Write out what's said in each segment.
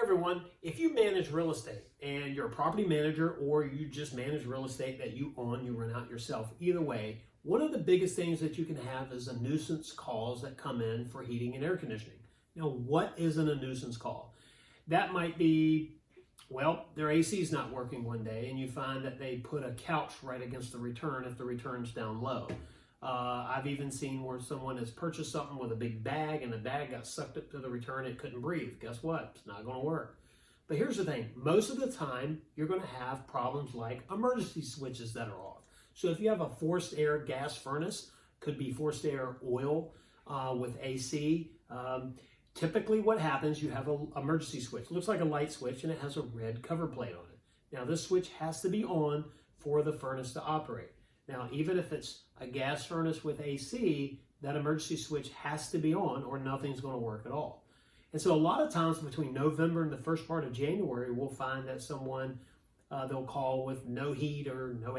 everyone. If you manage real estate and you're a property manager or you just manage real estate that you own, you rent out yourself, either way, one of the biggest things that you can have is a nuisance calls that come in for heating and air conditioning. Now, what isn't a nuisance call? That might be, well, their AC is not working one day and you find that they put a couch right against the return if the return's down low. I've even seen where someone has purchased something with a big bag and the bag got sucked up to the return and it couldn't breathe. Guess what? It's not going to work. But here's the thing. Most of the time, you're going to have problems like emergency switches that are off. So if you have a forced air gas furnace, could be forced air oil with AC. Typically what happens, you have an emergency switch. It looks like a light switch and it has a red cover plate on it. Now this switch has to be on for the furnace to operate. Now, even if it's a gas furnace with AC, that emergency switch has to be on or nothing's going to work at all. And so a lot of times between November and the first part of January, we'll find that someone, they'll call with no heat or no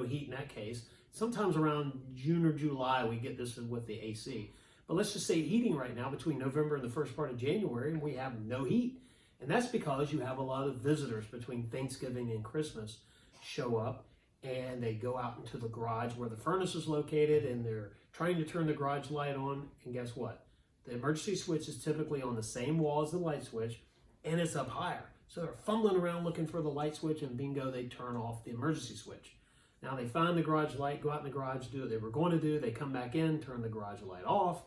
heat in that case. Sometimes around June or July, we get this with the AC. But let's just say heating right now between November and the first part of January, and we have no heat. And that's because you have a lot of visitors between Thanksgiving and Christmas show up. And they go out into the garage where the furnace is located and they're trying to turn the garage light on. And guess what? The emergency switch is typically on the same wall as the light switch and it's up higher. So they're fumbling around looking for the light switch and bingo, they turn off the emergency switch. Now they find the garage light, go out in the garage, do what they were going to do. They come back in, turn the garage light off.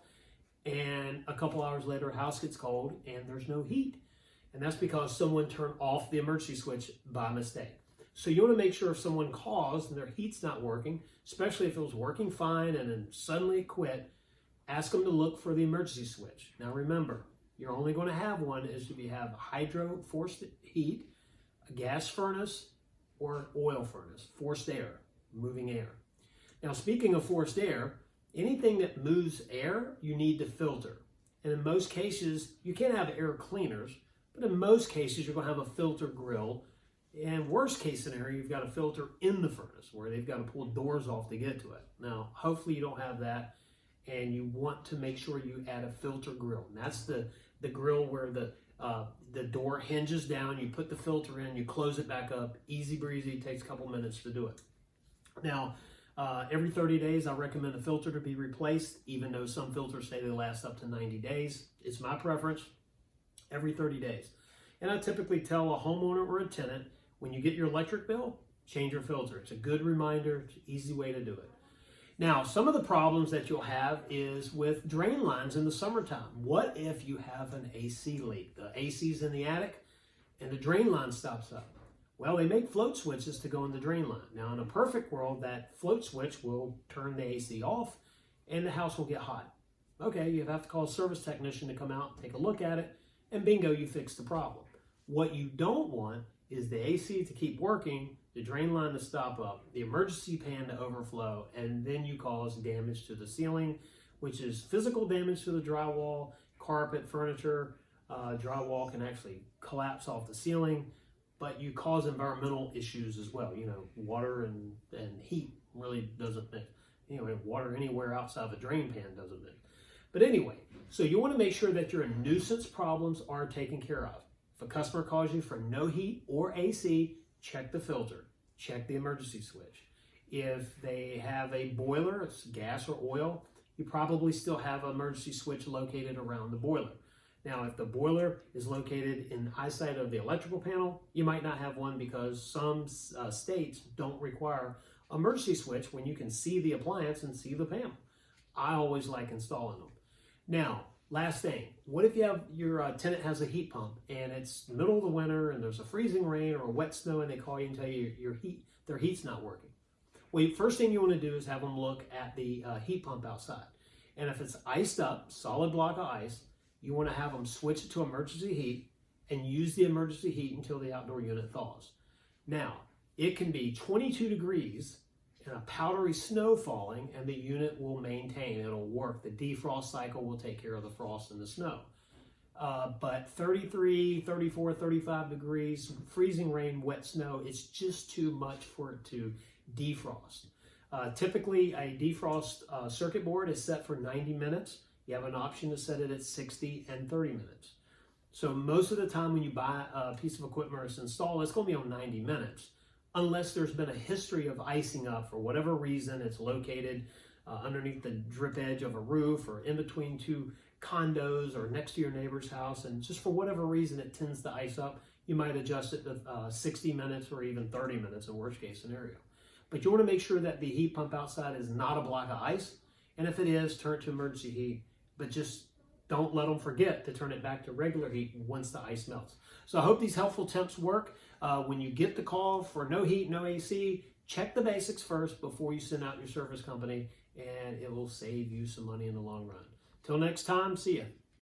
And a couple hours later, house gets cold and there's no heat. And that's because someone turned off the emergency switch by mistake. So you want to make sure if someone calls and their heat's not working, especially if it was working fine and then suddenly it quit, ask them to look for the emergency switch. Now remember, you're only going to have one is if you have hydro forced heat, a gas furnace, or oil furnace, forced air, moving air. Now speaking of forced air, anything that moves air, you need to filter. And in most cases, you can't have air cleaners, but in most cases, you're going to have a filter grill. And worst case scenario, you've got a filter in the furnace where they've got to pull doors off to get to it. Now, hopefully you don't have that and you want to make sure you add a filter grill. And that's the grill where the door hinges down, you put the filter in, you close it back up, easy breezy, takes a couple minutes to do it. Now, every 30 days, I recommend a filter to be replaced, even though some filters say they last up to 90 days. It's my preference, every 30 days. And I typically tell a homeowner or a tenant, when you get your electric bill, change your filter. It's a good reminder, it's an easy way to do it. Now, some of the problems that you'll have is with drain lines in the summertime. What if you have an AC leak? The AC's in the attic and the drain line stops up. Well, they make float switches to go in the drain line. Now, in a perfect world, that float switch will turn the AC off and the house will get hot. Okay, you have to call a service technician to come out, take a look at it, and bingo, you fixed the problem. What you don't want is the AC to keep working, the drain line to stop up, the emergency pan to overflow, and then you cause damage to the ceiling, which is physical damage to the drywall, carpet, furniture. Drywall can actually collapse off the ceiling, but you cause environmental issues as well. You know, water and heat really doesn't mix. Anyway, water anywhere outside the drain pan doesn't mix. But anyway, so you want to make sure that your nuisance problems are taken care of. If a customer calls you for no heat or AC, check the filter, check the emergency switch. If they have a boiler, it's gas or oil, you probably still have an emergency switch located around the boiler. Now, if the boiler is located in eyesight of the electrical panel, you might not have one because some states don't require emergency switch when you can see the appliance and see the panel. I always like installing them. Now, last thing, what if you have your tenant has a heat pump and it's the middle of the winter and there's a freezing rain or a wet snow and they call you and tell you their heat's not working? Well, first thing you want to do is have them look at the heat pump outside. And if it's iced up, solid block of ice, you want to have them switch it to emergency heat and use the emergency heat until the outdoor unit thaws. Now, it can be 22 degrees and a powdery snow falling and the unit will maintain, it'll work. The defrost cycle will take care of the frost and the snow. But 33, 34, 35 degrees, freezing rain, wet snow, it's just too much for it to defrost. Typically, a defrost circuit board is set for 90 minutes. You have an option to set it at 60 and 30 minutes. So most of the time when you buy a piece of equipment or it's installed, it's going to be on 90 minutes. Unless there's been a history of icing up for whatever reason, it's located underneath the drip edge of a roof or in between two condos or next to your neighbor's house, and just for whatever reason it tends to ice up, you might adjust it to 60 minutes or even 30 minutes in worst case scenario. But you want to make sure that the heat pump outside is not a block of ice, and if it is, turn it to emergency heat, but just don't let them forget to turn it back to regular heat once the ice melts. So I hope these helpful tips work. When you get the call for no heat, no AC, check the basics first before you send out your service company, and it will save you some money in the long run. Till next time, see ya.